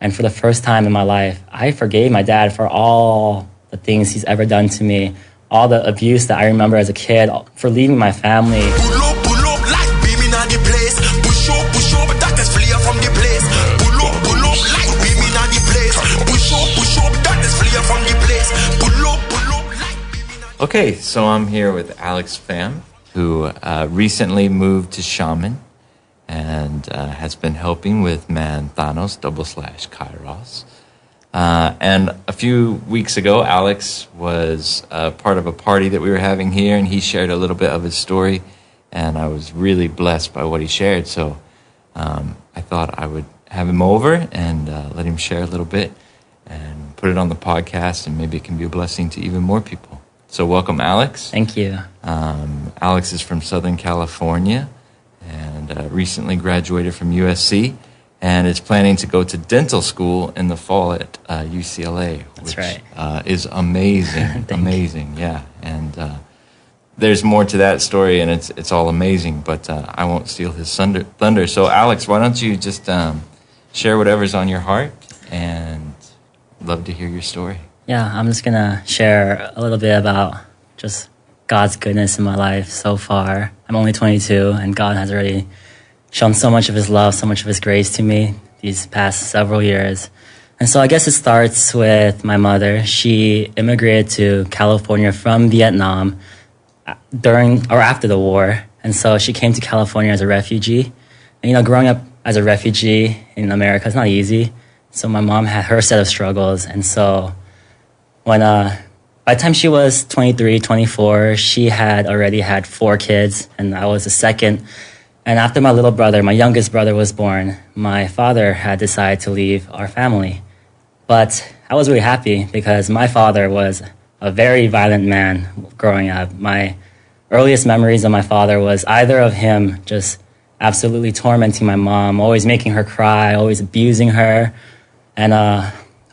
And for the first time in my life, I forgave my dad for all the things he's ever done to me, all the abuse that I remember as a kid, for leaving my family. Pull up, like beaming on the place. Push up, darkness flee from the place. Pull up, like beaming on the place. Push up, darkness flee from the place. Pull up, like beaming on the place. Okay, so I'm here with Alex Pham, who recently moved to Shaman and has been helping with Manthanos /Kairos. And a few weeks ago, Alex was part of a party that we were having here, and he shared a little bit of his story, and I was really blessed by what he shared. So I thought I would have him over and let him share a little bit and put it on the podcast, and maybe it can be a blessing to even more people. So welcome, Alex. Thank you. Alex is from Southern California and recently graduated from USC and is planning to go to dental school in the fall at UCLA, That's which right. is amazing. Amazing, you. yeah. And there's more to that story, and it's all amazing, but I won't steal his thunder. So, Alex, why don't you just share whatever's on your heart, and love to hear your story. Yeah, I'm just going to share a little bit about just God's goodness in my life so far. I'm only 22, and God has already shown so much of his love, so much of his grace to me these past several years. And so I guess it starts with my mother. She immigrated to California from Vietnam during or after the war. And so she came to California as a refugee. And, growing up as a refugee in America is not easy. So my mom had her set of struggles. And so when by the time she was 23, 24, she had already had 4 kids, and I was the second. And after my little brother, my youngest brother, was born, my father had decided to leave our family. But I was really happy because my father was a very violent man growing up. My earliest memories of my father was either of him just absolutely tormenting my mom, always making her cry, always abusing her, and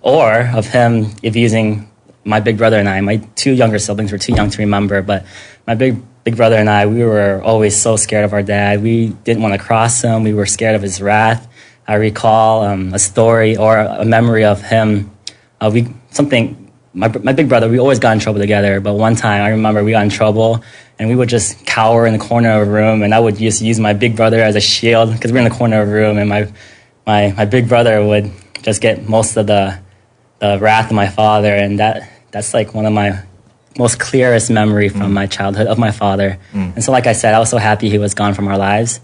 or of him abusing my big brother and I. My 2 younger siblings were too young to remember, but my big brother and I, we were always so scared of our dad. We didn't want to cross him. We were scared of his wrath. I recall a story or a memory of him. My big brother, we always got in trouble together, but one time I remember we got in trouble and we would just cower in the corner of a room, and I would just use my big brother as a shield because we're in the corner of a room, and my big brother would just get most of the wrath of my father, and that's like one of my most clearest memory from my childhood of my father. And so, like I said, I was so happy he was gone from our lives.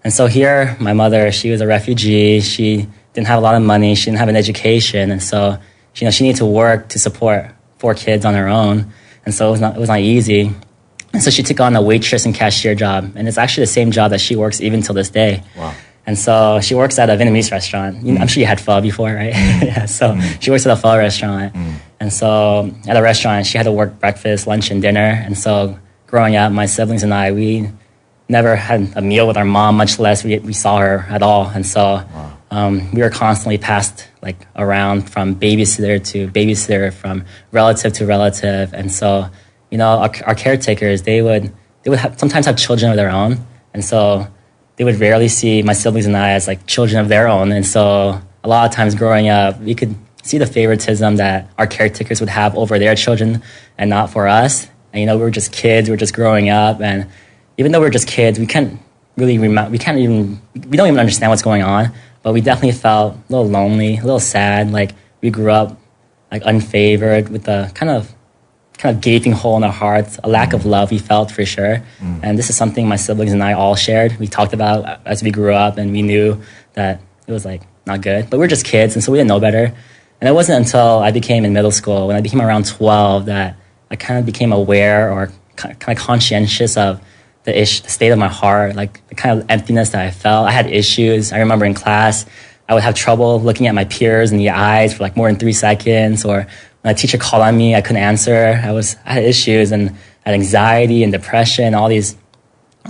And so here, my mother, she was a refugee. She didn't have a lot of money. She didn't have an education. And so, she needed to work to support 4 kids on her own. And so it was not easy. And so she took on a waitress and cashier job. And it's actually the same job that she works even till this day. Wow. And so she works at a Vietnamese restaurant. I'm sure you had pho before, right? Yeah. So she works at a pho restaurant. And so at a restaurant, she had to work breakfast, lunch, and dinner. And so growing up, my siblings and I, we never had a meal with our mom, much less we saw her at all. And so we were constantly passed around from babysitter to babysitter, from relative to relative. And so, our caretakers, they would sometimes have children of their own. And so they would rarely see my siblings and I as children of their own. And so a lot of times growing up, we could see the favoritism that our caretakers would have over their children and not for us. And, we were just kids, we were just growing up. And even though we were just kids, we don't even understand what's going on. But we definitely felt a little lonely, a little sad. We grew up unfavored, with a kind of gaping hole in our hearts, a lack of love we felt for sure. And this is something my siblings and I all shared. We talked about as we grew up, and we knew that it was not good. But we were just kids, and so we didn't know better. And it wasn't until I became in middle school, when I became around 12, that I kind of became aware or kind of conscientious of the state of my heart, the kind of emptiness that I felt. I had issues. I remember in class, I would have trouble looking at my peers in the eyes for more than 3 seconds, or when a teacher called on me, I couldn't answer. I had issues, and I had anxiety and depression, all these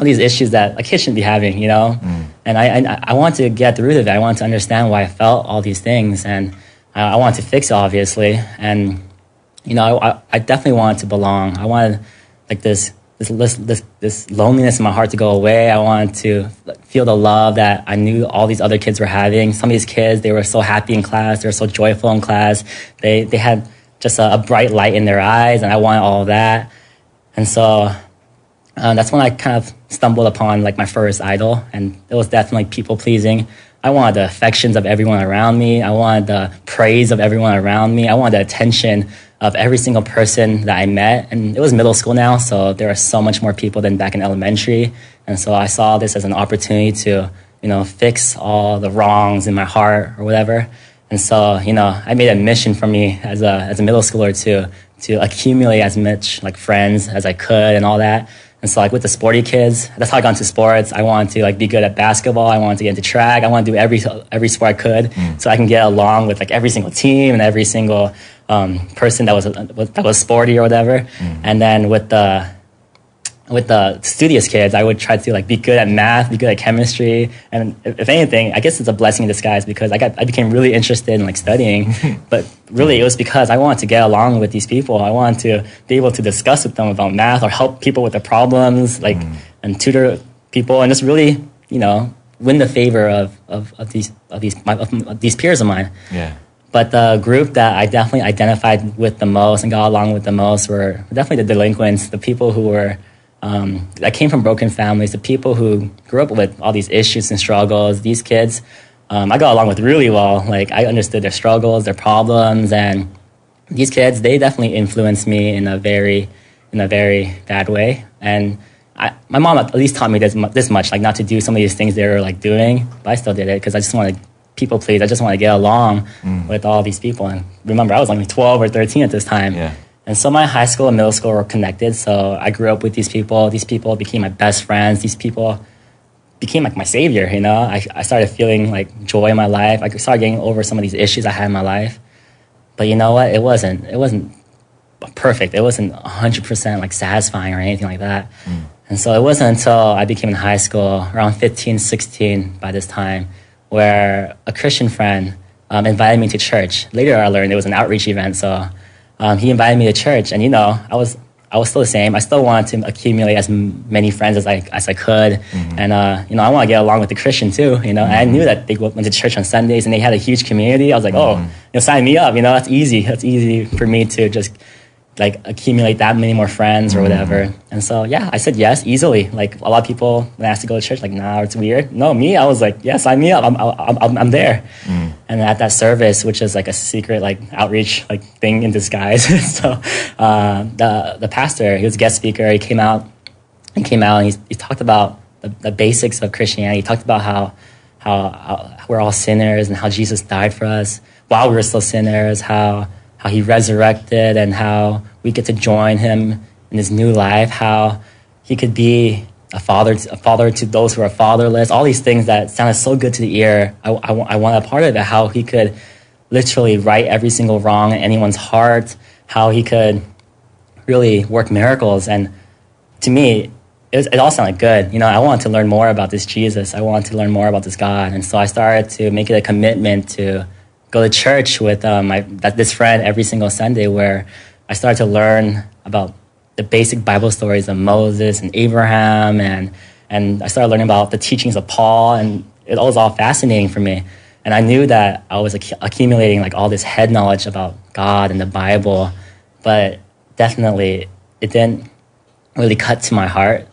issues that kids shouldn't be having, And I wanted to get the root of it. I wanted to understand why I felt all these things, and I wanted to fix it, obviously. And I definitely wanted to belong. I wanted this this loneliness in my heart to go away. I wanted to feel the love that I knew all these other kids were having. Some of these kids, they were so happy in class. They were so joyful in class. They had just a bright light in their eyes, and I wanted all of that. And so that's when I kind of stumbled upon like my first idol, and it was definitely people pleasing. I wanted the affections of everyone around me. I wanted the praise of everyone around me. I wanted the attention of every single person that I met. And it was middle school now, so there are so much more people than back in elementary. And so I saw this as an opportunity to, fix all the wrongs in my heart or whatever. And so, I made a mission for me as a middle schooler to accumulate as much like friends as I could and all that. And so like with the sporty kids, that's how I got into sports. I wanted to like be good at basketball. I wanted to get into track. I wanted to do every sport I could so I can get along with like every single team and every single person that was sporty or whatever. And then with the studious kids, I would try to like be good at math, be good at chemistry, and if anything, I guess it's a blessing in disguise because I became really interested in like studying. But really, it was because I wanted to get along with these people. I wanted to be able to discuss with them about math or help people with their problems, like and tutor people, and just really, win the favor of these peers of mine. Yeah. But the group that I definitely identified with the most and got along with the most were definitely the delinquents, the people who were that came from broken families, the people who grew up with all these issues and struggles. These kids, I got along with really well. Like I understood their struggles, their problems, and these kids, they definitely influenced me in a very bad way. And my mom at least taught me this much, like not to do some of these things they were like doing, but I still did it because I just wanted to people please. I just want to get along with all these people. And remember, I was only 12 or 13 at this time. Yeah. And so my high school and middle school were connected. So I grew up with these people. These people became my best friends. These people became like my savior, I started feeling like joy in my life. I started getting over some of these issues I had in my life. But you know what? It wasn't perfect. It wasn't 100% like satisfying or anything like that. And so it wasn't until I became in high school, around 15, 16 by this time, where a Christian friend invited me to church. Later I learned it was an outreach event, so he invited me to church, and I was still the same. I still wanted to accumulate as many friends as I could, and I want to get along with the Christian too. And I knew that they went to church on Sundays and they had a huge community. I was like, sign me up. That's easy. That's easy for me to just like accumulate that many more friends or whatever. And so yeah, I said yes easily. Like a lot of people when I asked to go to church, like nah, it's weird. No, me, I was like, yeah, sign me up. I'm there. And at that service, which is like a secret like outreach like thing in disguise. So the pastor, he was a guest speaker. He came out and he talked about the basics of Christianity. He talked about how we're all sinners and how Jesus died for us while we were still sinners. How he resurrected and how we get to join him in his new life, how he could be a father to those who are fatherless, all these things that sounded so good to the ear. I want a part of it, how he could literally right every single wrong in anyone's heart, how he could really work miracles. And to me, it all sounded good. I wanted to learn more about this Jesus. I wanted to learn more about this God. And so I started to make it a commitment to go to church with this friend every single Sunday, where I started to learn about the basic Bible stories of Moses and Abraham, and I started learning about the teachings of Paul, and it was all fascinating for me. And I knew that I was accumulating like all this head knowledge about God and the Bible, but definitely it didn't really cut to my heart.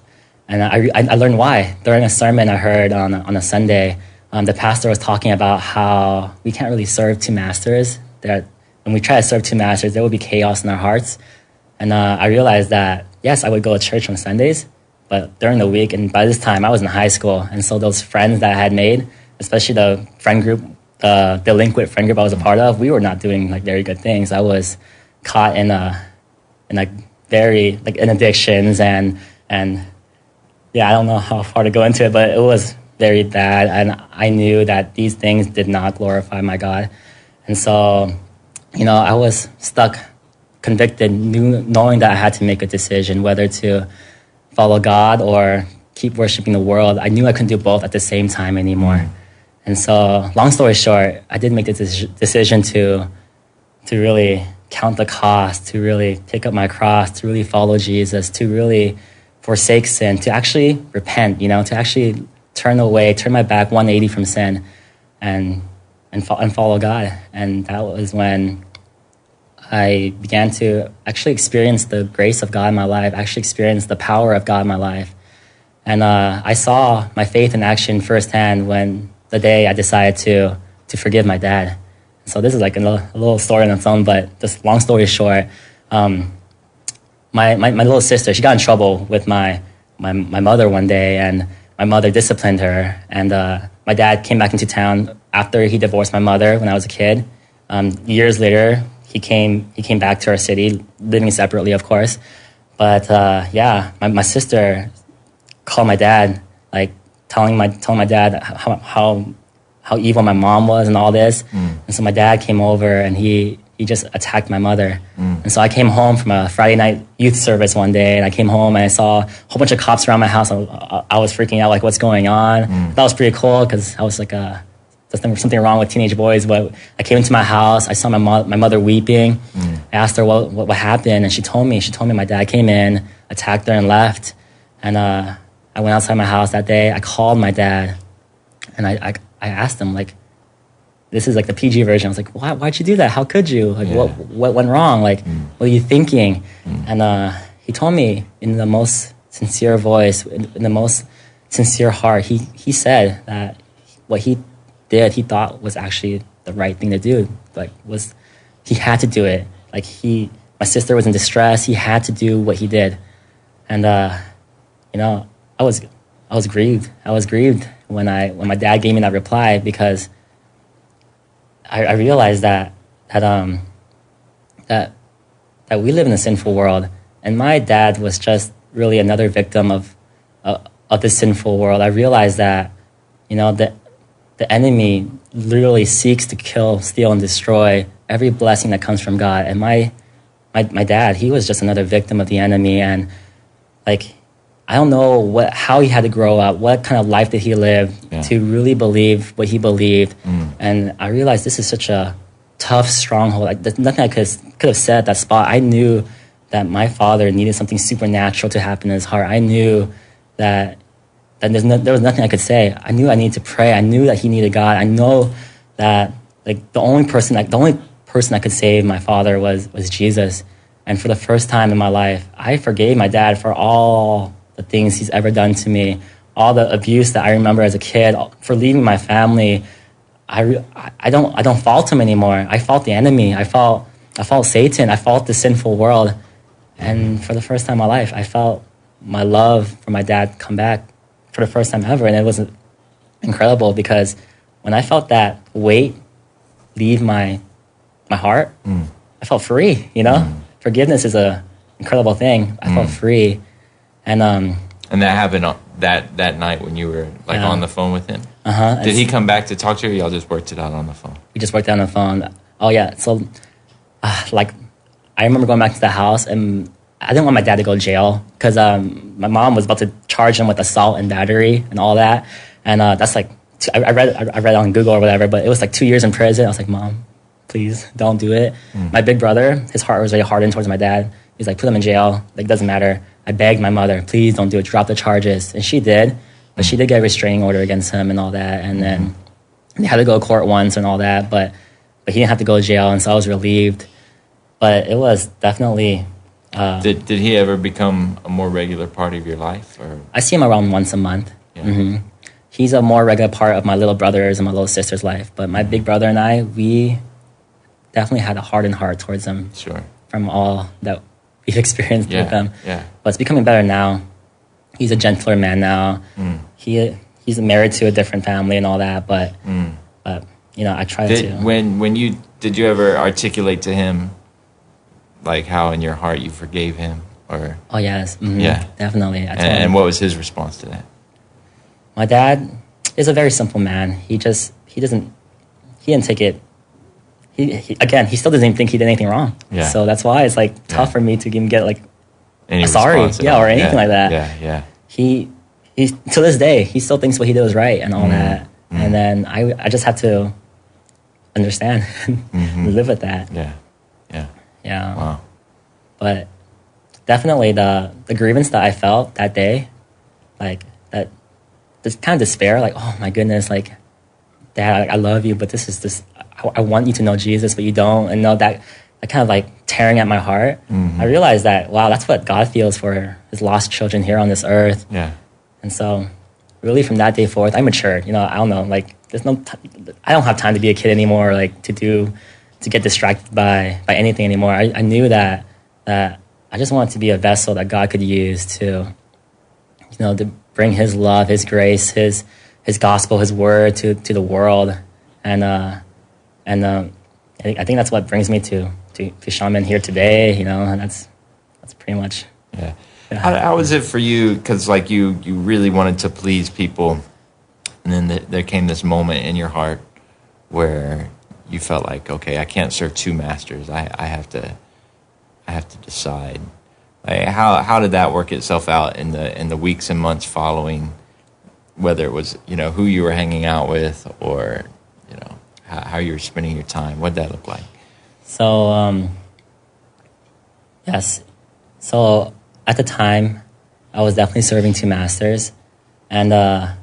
And I learned why. During a sermon I heard on a Sunday, the pastor was talking about how we can't really serve two masters. That when we try to serve two masters, there will be chaos in our hearts. And I realized that, yes, I would go to church on Sundays, but during the week, and by this time I was in high school, and so those friends that I had made, especially the friend group, the delinquent friend group I was a part of, we were not doing like very good things. I was caught in very like in addictions and yeah, I don't know how far to go into it, but it was very bad, and I knew that these things did not glorify my God. And so, I was stuck, convicted, knowing that I had to make a decision whether to follow God or keep worshiping the world. I knew I couldn't do both at the same time anymore. And so, long story short, I did make the decision to really count the cost, to really take up my cross, to really follow Jesus, to really forsake sin, to actually repent, to actually turn my back 180 from sin and follow God. And that was when I began to actually experience the grace of God in my life, actually experience the power of God in my life. And I saw my faith in action firsthand when the day I decided to forgive my dad. So this is like a little story on its own, but just long story short, my little sister, she got in trouble with my mother one day, and my mother disciplined her. And my dad came back into town after he divorced my mother when I was a kid. Years later, he came back to our city, living separately, of course. But my sister called my dad, like telling my dad how evil my mom was and all this. And so my dad came over and he just attacked my mother. And so I came home from a Friday night youth service one day, and I came home and I saw a whole bunch of cops around my house. I was freaking out, like, what's going on? That was pretty cool because I was like, there's something wrong with teenage boys. But I came into my house, I saw my mother weeping. I asked her what happened, and she told me my dad came in, attacked her, and left. And I went outside my house that day. I called my dad, and I asked him, like, this is like the PG version. I was like, why'd you do that? How could you? Like, what went wrong? Like, what are you thinking? And he told me in the most sincere voice, in the most sincere heart, he said that what he did, he thought was actually the right thing to do. Like, he had to do it. Like, my sister was in distress. He had to do what he did. And, I was grieved. I was grieved when my dad gave me that reply, because I realized that we live in a sinful world, and my dad was just really another victim of this sinful world. I realized that, the enemy literally seeks to kill, steal, and destroy every blessing that comes from God. And my dad, he was just another victim of the enemy. And like, I don't know how he had to grow up, what kind of life did he live to really believe what he believed. And I realized this is such a tough stronghold. Like, there's nothing I could have said at that spot. I knew that my father needed something supernatural to happen in his heart. I knew that there was nothing I could say. I knew I needed to pray. I knew that he needed God. I know that, like, the only person that could save my father was Jesus. And for the first time in my life, I forgave my dad for all the things he's ever done to me, all the abuse that I remember as a kid, for leaving my family. I don't fault him anymore. I fault the enemy. I fault Satan. I fault the sinful world. And for the first time in my life, I felt my love for my dad come back for the first time ever. And it was incredible, because when I felt that weight leave my heart, I felt free, Forgiveness is a incredible thing. I felt free. And that happened that night when you were on the phone with him? Did he come back to talk to you, or y'all just worked it out on the phone? We just worked it out on the phone. Oh yeah. So I remember going back to the house, and I didn't want my dad to go to jail, because my mom was about to charge him with assault and battery and all that. And that's like, I read on Google or whatever, but it was like 2 years in prison. I was like, Mom, please don't do it. My big brother, his heart was really hardened towards my dad. He's like, put him in jail. Like, doesn't matter. I begged my mother, please don't do it. Drop the charges. And she did. But she did get a restraining order against him and all that. And then they had to go to court once and all that. But he didn't have to go to jail. And so I was relieved. But it was definitely... Did he ever become a more regular part of your life? Or? I see him around once a month. Yeah. He's a more regular part of my little brother's and my little sister's life. But my big brother and I, we definitely had a hardened heart towards him. Sure. From all that we've experienced with him. Yeah. But it's becoming better now. He's a gentler man now. He's married to a different family and all that. But I try to. Did you ever articulate to him, like, how in your heart you forgave him? Or? Oh yes. Yeah. Definitely. And what was his response to that? My dad is a very simple man. He didn't take it. He still doesn't even think he did anything wrong. Yeah. So that's why it's like tough for me to even get like a sorry, or anything like that. Yeah. He to this day, he still thinks what he did was right and all that. And then I just had to understand and live with that. Yeah. Yeah. Wow. But definitely the grievance that I felt that day, like that, this kind of despair, like, oh my goodness, like, Dad, I love you, but this is this. I want you to know Jesus, but you don't, and know that kind of like tearing at my heart. I realized that, wow, that's what God feels for his lost children here on this earth. Yeah. And so, really, from that day forth, I matured. I don't know, like, I don't have time to be a kid anymore, like to get distracted by anything anymore. I knew that I just wanted to be a vessel that God could use to, to bring his love, his grace, his gospel, his word to the world. And I think that's what brings me to Shaman here today, and that's pretty much. Yeah. How was it for you? Because like you really wanted to please people, and then there came this moment in your heart where you felt like, okay, I can't serve two masters. I have to decide. Like how did that work itself out in the weeks and months following? Whether it was who you were hanging out with, or how you were spending your time. What did that look like? So yes, so at the time, I was definitely serving two masters, and I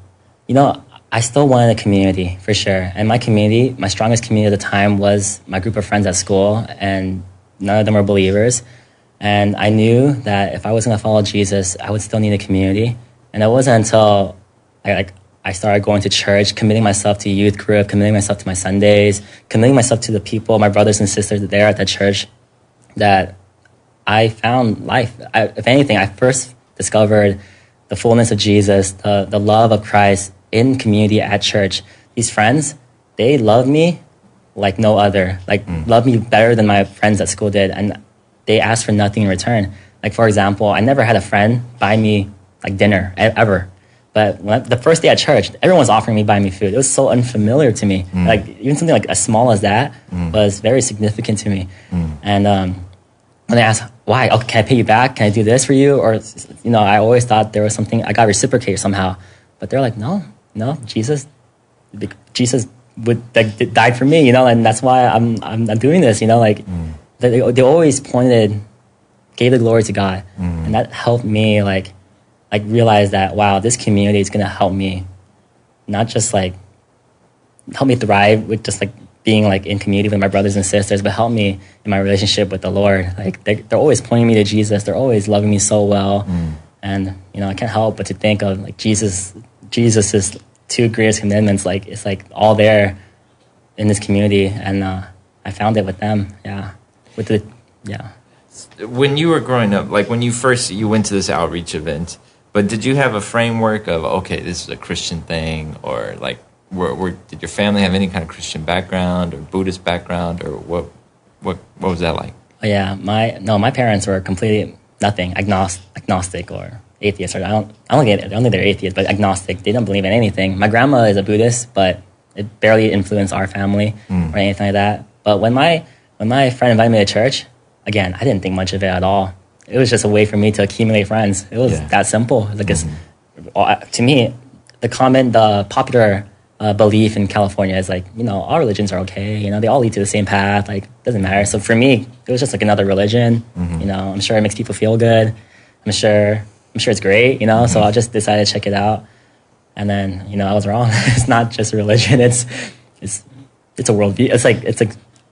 still wanted a community for sure. And my community, my strongest community at the time, was my group of friends at school, and none of them were believers. And I knew that if I was going to follow Jesus, I would still need a community. And it wasn't until I started going to church, committing myself to youth group, committing myself to my Sundays, committing myself to the people, my brothers and sisters there at that church, that I found life. If anything, I first discovered the fullness of Jesus, the love of Christ in community at church. These friends, they love me like no other, love me better than my friends at school did. And they asked for nothing in return. Like, for example, I never had a friend buy me like dinner ever. But the first day at church, everyone was offering me, buying me food. It was so unfamiliar to me. Like, even something like as small as that was very significant to me. And when they asked, why? Oh, can I pay you back? Can I do this for you? Or, I always thought there was something, I got reciprocated somehow. But they're like, no, Jesus died for me, and that's why I'm doing this, They always gave the glory to God. And that helped me, like realize that, wow, this community is going to help me, not just help me thrive with just being in community with my brothers and sisters, but help me in my relationship with the Lord. They're always pointing me to Jesus. They're always loving me so well. And, I can't help but to think of Jesus's two greatest commandments. It's all there in this community. And I found it with them. Yeah. When you were growing up, when you went to this outreach event, but did you have a framework of, okay, this is a Christian thing, or did your family have any kind of Christian background or Buddhist background, or what was that like? Oh, yeah, my parents were completely nothing, agnostic or atheist. Or I don't think they're atheists, but agnostic. They don't believe in anything. My grandma is a Buddhist, but it barely influenced our family or anything like that. But when my friend invited me to church, again, I didn't think much of it at all. It was just a way for me to accumulate friends. It was that simple. To me, the popular belief in California is all religions are okay. They all lead to the same path. Doesn't matter. So for me, it was just another religion. I'm sure it makes people feel good. I'm sure it's great. So I just decided to check it out. And then I was wrong. It's not just a religion. It's a worldview.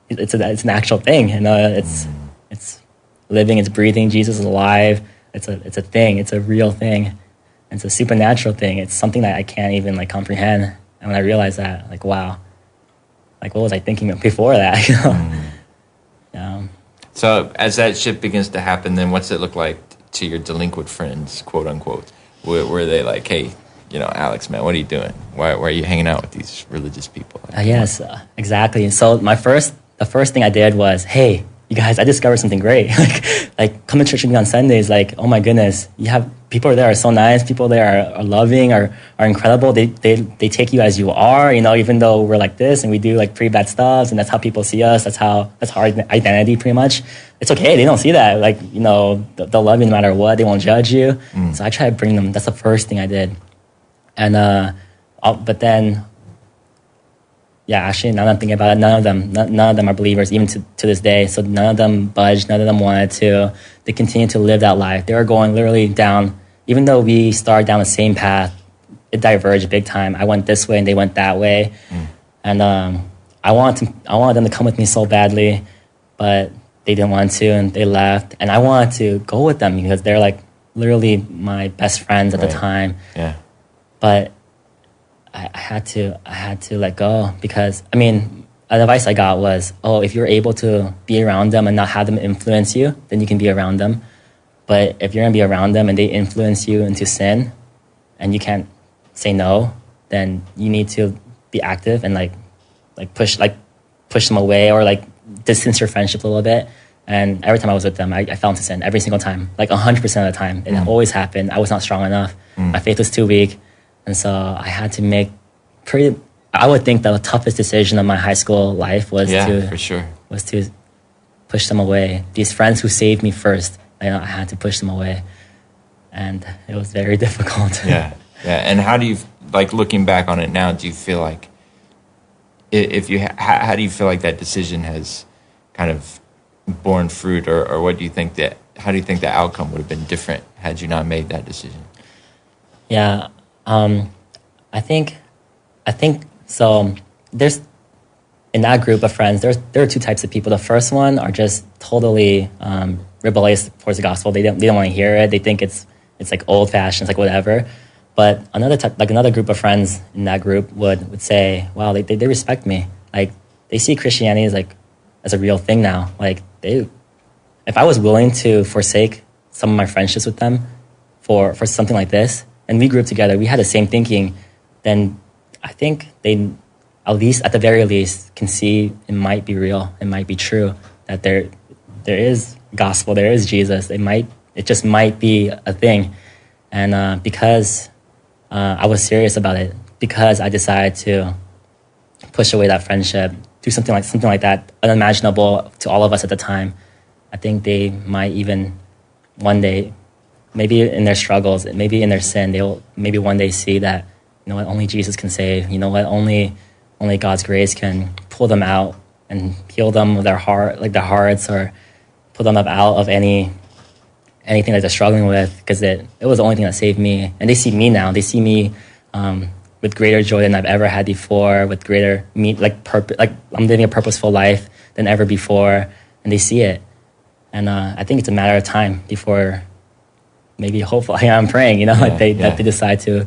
It's an actual thing. It's living, it's breathing. Jesus is alive. It's a thing. It's a real thing. It's a supernatural thing. It's something that I can't even comprehend. And when I realized that, wow, what was I thinking before that? Yeah. So as that shift begins to happen, then what's it look like to your delinquent friends, quote unquote? Were they like, hey, Alex, man, what are you doing? Why are you hanging out with these religious people? Yes, exactly. So the first thing I did was, hey, you guys, I discovered something great. Come to church with me on Sundays. Oh my goodness, you have people there are so nice. People there are loving, are incredible. They take you as you are. Even though we're like this and we do pretty bad stuff, and that's how people see us. That's our identity, pretty much. It's okay. They don't see that. They'll love you no matter what. They won't judge you. So I try to bring them. That's the first thing I did. And but then, yeah, actually, now that I'm thinking about it, none of them are believers, even to this day. So none of them budged. None of them wanted to. They continue to live that life. They were going literally down, even though we started down the same path, it diverged big time. I went this way and they went that way. And I wanted them to come with me so badly, but they didn't want to, and they left. And I wanted to go with them because they're like literally my best friends at the time. Yeah. But I had to let go because, I mean, the advice I got was, oh, if you're able to be around them and not have them influence you, then you can be around them. But if you're going to be around them and they influence you into sin and you can't say no, then you need to be active and like push them away or like distance your friendship a little bit. And every time I was with them, I fell into sin every single time, like 100% of the time. It always happened. I was not strong enough. My faith was too weak. And so I had to make I would think the toughest decision of my high school life was to push them away. These friends who saved me first, I had to push them away. And it was very difficult. Yeah. And how do you, like, looking back on it now, do you feel like, how do you feel like that decision has kind of borne fruit, or what do you think how do you think the outcome would have been different had you not made that decision? Yeah. I think so. There's, in that group of friends, there are two types of people. The first one are just totally rebellious towards the gospel. They don't want to hear it. They think it's like old fashioned, it's like whatever. But another group of friends in that group would say, wow, they respect me. Like, they see Christianity as a real thing now. Like, if I was willing to forsake some of my friendships with them for something like this, and we grew up together, we had the same thinking, then I think they, at the very least, can see it might be real, it might be true, that there is gospel, there is Jesus. It just might be a thing. And because I was serious about it, because I decided to push away that friendship, do something like that, unimaginable to all of us at the time, I think they might even one day, maybe in their struggles, maybe in their sin, they'll maybe one day see that, you know what, only Jesus can save. You know what, only God's grace can pull them out and heal them with their hearts, or pull them up out of anything that they're struggling with, because it was the only thing that saved me. And they see me now. They see me with greater joy than I've ever had before, with greater purpose. Like, I'm living a purposeful life than ever before, and they see it. And I think it's a matter of time before, maybe, hopefully, I'm praying, that they decide to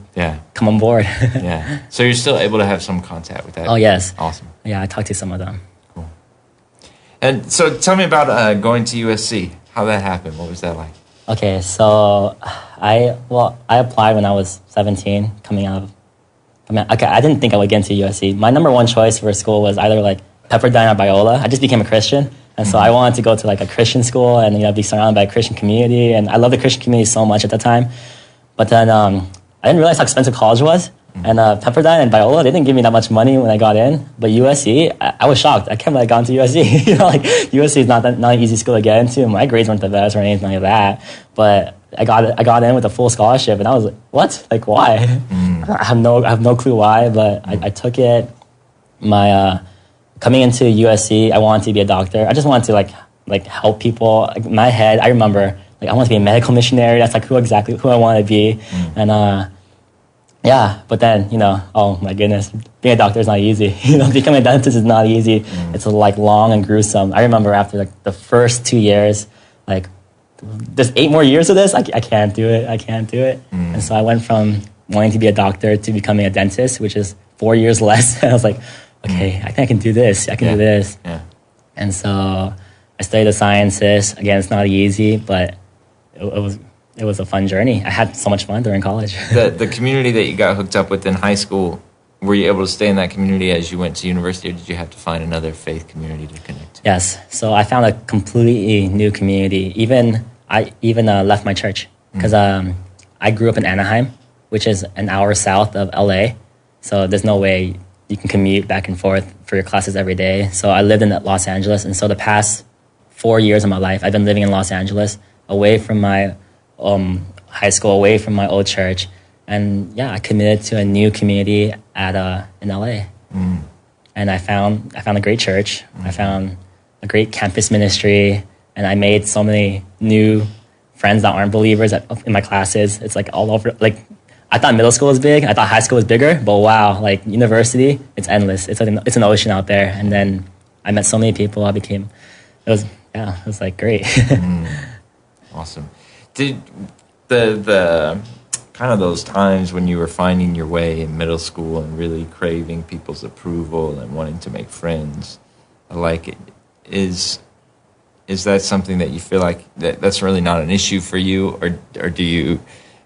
come on board. Yeah. So you're still able to have some contact with that? Oh, yes. Awesome. Yeah, I talked to some of them. Cool. And so tell me about going to USC. How that happened. What was that like? Okay, so I applied when I was 17, I didn't think I would get into USC. My number one choice for school was either like Pepperdine or Biola. I just became a Christian. And so I wanted to go to like a Christian school and be surrounded by a Christian community. And I love the Christian community so much at the time. But then I didn't realize how expensive college was. And Pepperdine and Biola, they didn't give me that much money when I got in. But USC, I was shocked. I can't believe I got into USC. USC is not an easy school to get into. My grades weren't the best or anything like that. But I got in with a full scholarship, and I was like, what? Like, why? I have no clue why, but I took it. Coming into USC, I wanted to be a doctor. I just wanted to like help people. Like, in my head, I remember I wanted to be a medical missionary. That's like who I want to be. And but then oh my goodness, being a doctor is not easy. Becoming a dentist is not easy. It's long and gruesome. I remember after the first 2 years, there's 8 more years of this. I can't do it. And so I went from wanting to be a doctor to becoming a dentist, which is 4 years less. And I was like, okay, I think I can do this. I can do this. Yeah. And so I studied the sciences. Again, it's not easy, but it was a fun journey. I had so much fun during college. The community that you got hooked up with in high school, were you able to stay in that community as you went to university, or did you have to find another faith community to connect to? Yes. So I found a completely new community. I even left my church because I grew up in Anaheim, which is an hour south of LA. So there's no way you can commute back and forth for your classes every day. So I lived in Los Angeles. And so the past 4 years of my life, I've been living in Los Angeles, away from my high school, away from my old church. And I committed to a new community in LA. and I found a great church. I found a great campus ministry, and I made so many new friends that aren't believers in my classes. It's like all over. Like, I thought middle school was big. I thought high school was bigger. But wow, like university, it's endless. It's an ocean out there. And then I met so many people. It was like great. Awesome. Did the kind of those times when you were finding your way in middle school and really craving people's approval and wanting to make friends, like, is that something that you feel like that's really not an issue for you, or do you,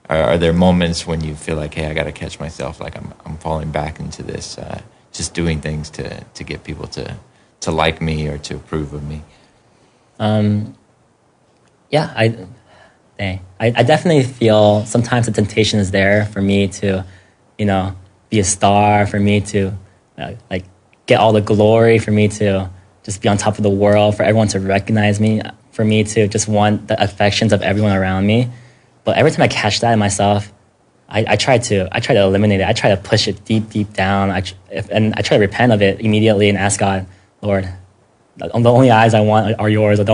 are there moments when you feel like, hey, I got to catch myself, like I'm falling back into this, just doing things to get people to like me or to approve of me? Yeah, I definitely feel sometimes the temptation is there for me to, be a star, for me to like get all the glory, for me to just be on top of the world, for everyone to recognize me, for me to just want the affections of everyone around me. But every time I catch that in myself, I try to eliminate it. I try to push it deep down. And I try to repent of it immediately and ask God, Lord, the only eyes I want are yours. The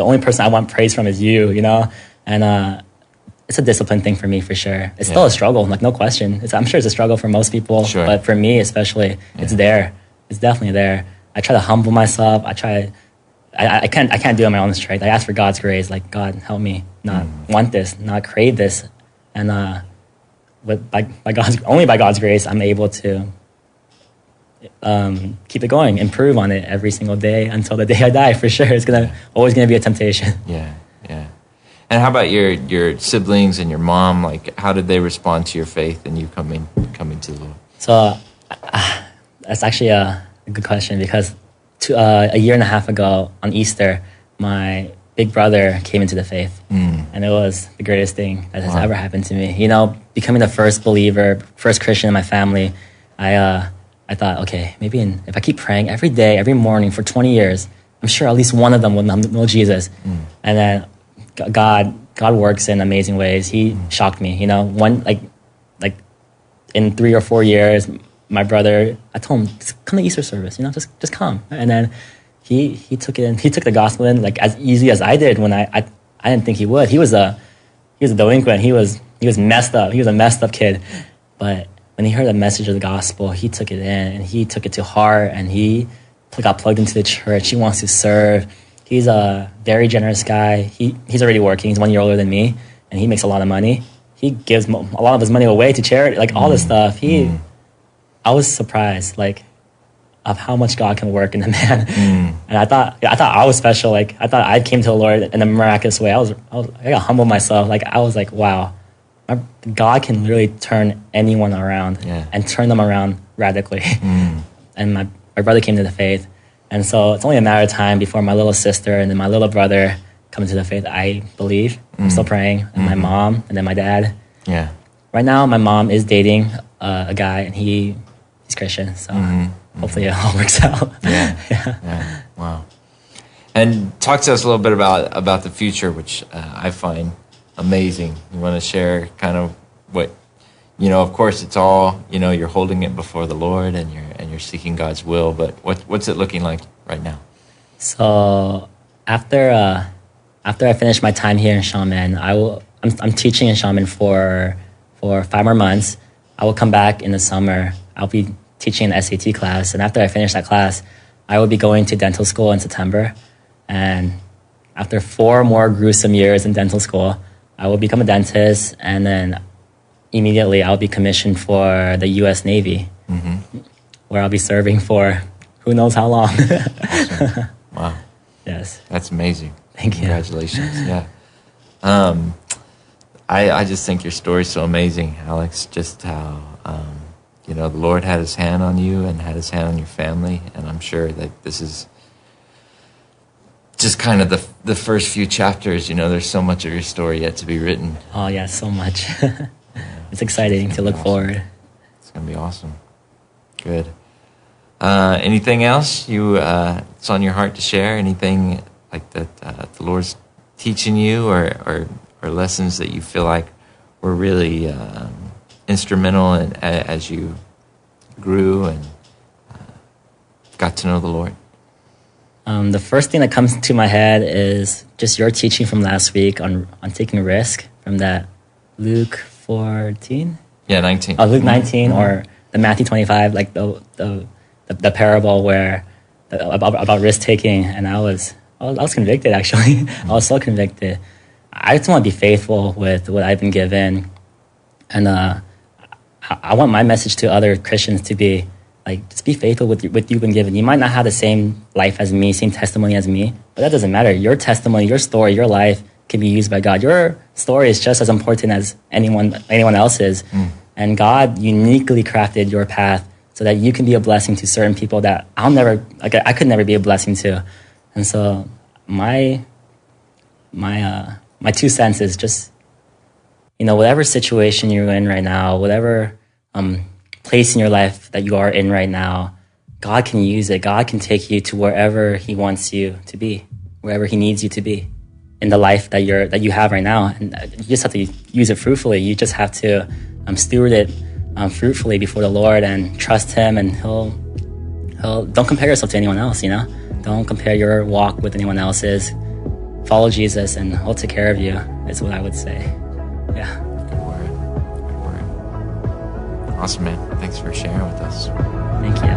only person I want praise from is you, And it's a discipline thing for me, for sure. It's still a struggle, like no question. I'm sure it's a struggle for most people, but for me especially, it's there. It's definitely there. I try to humble myself. I can't do it on my own strength. I ask for God's grace, like, God, help me not want this, not crave this. And but by God's grace, I'm able to keep it going, improve on it every single day until the day I die, for sure. It's always gonna be a temptation. Yeah. And how about your siblings and your mom? Like, how did they respond to your faith and you coming to the Lord? So that's actually a good question, because a year and a half ago on Easter, my big brother came into the faith, and it was the greatest thing that has ever happened to me. Becoming the first believer, first Christian in my family, I thought, okay, maybe if I keep praying every day, every morning for 20 years, I'm sure at least one of them will know Jesus. And then God works in amazing ways. He shocked me. One like in 3 or 4 years, my brother, I told him, just come to Easter service. Just come. And then he took it in. He took the gospel in like as easy as I did when I didn't think he would. He was a delinquent. He was messed up. He was a messed up kid. But when he heard the message of the gospel, he took it in and he took it to heart, and he got plugged into the church. He wants to serve. He's a very generous guy. He's already working. He's 1 year older than me, and he makes a lot of money. He gives a lot of his money away to charity, like all this stuff. I was surprised, like, of how much God can work in a man. And I thought I was special. Like, I thought I came to the Lord in a miraculous way. I got humble myself. Like, I was like, wow, God can literally turn anyone around and turn them around radically. And my brother came to the faith. And so it's only a matter of time before my little sister and then my little brother come to the faith, I believe. I'm still praying. And my mom, and then my dad. Yeah. Right now, my mom is dating a guy, and he's Christian. So hopefully it all works out. Yeah. Wow. And talk to us a little bit about the future, which I find amazing. You want to share kind of what, of course it's all, you're holding it before the Lord and you're seeking God's will, but what's it looking like right now? So after I finish my time here in Xiamen, I'm teaching in Xiamen for 5 more months. I will come back in the summer. I'll be teaching an SAT class, and after I finish that class, I will be going to dental school in September. And after 4 more gruesome years in dental school, I will become a dentist, and then immediately I'll be commissioned for the U.S. Navy, where I'll be serving for who knows how long. Awesome. Wow. Yes. That's amazing. Thank you. Congratulations. Yeah. I just think your story's so amazing, Alex, just how, the Lord had his hand on you and had his hand on your family, and I'm sure that this is just kind of the first few chapters. There's so much of your story yet to be written. Oh, yeah, so much. It's exciting to look forward. It's going to be awesome. Good. Anything else it's on your heart to share? Anything like that the Lord's teaching you, or lessons that you feel like were really instrumental as you grew and got to know the Lord? The first thing that comes to my head is just your teaching from last week on taking a risk from that Luke 14? Yeah, 19. Oh, Luke 19 or the Matthew 25, like the parable where about risk taking, and I was convicted actually. I was so convicted. I just want to be faithful with what I've been given, and I want my message to other Christians to be like, just be faithful with what you've been given. You might not have the same life as me, same testimony as me, but that doesn't matter. Your testimony, your story, your life can be used by God. Your story is just as important as anyone else's, and God uniquely crafted your path so that you can be a blessing to certain people that I could never be a blessing to. And so my 2 cents is just, whatever situation you're in right now, whatever place in your life that you are in right now, God can use it. God can take you to wherever He wants you to be, wherever He needs you to be in the life that you have right now. And you just have to use it fruitfully. You just have to steward it fruitfully before the Lord and trust Him, and He'll don't compare yourself to anyone else. Don't compare your walk with anyone else's. Follow Jesus, and He'll take care of you. Is what I would say. Yeah. Good word. Awesome, man. Thanks for sharing with us. Thank you.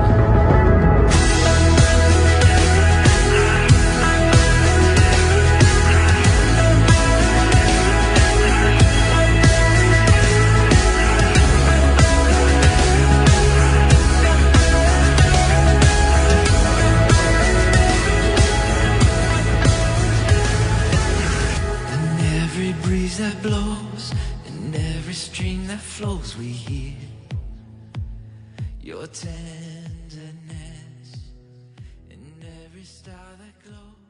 That blows and every string that flows, we hear your tenderness in every star that glows.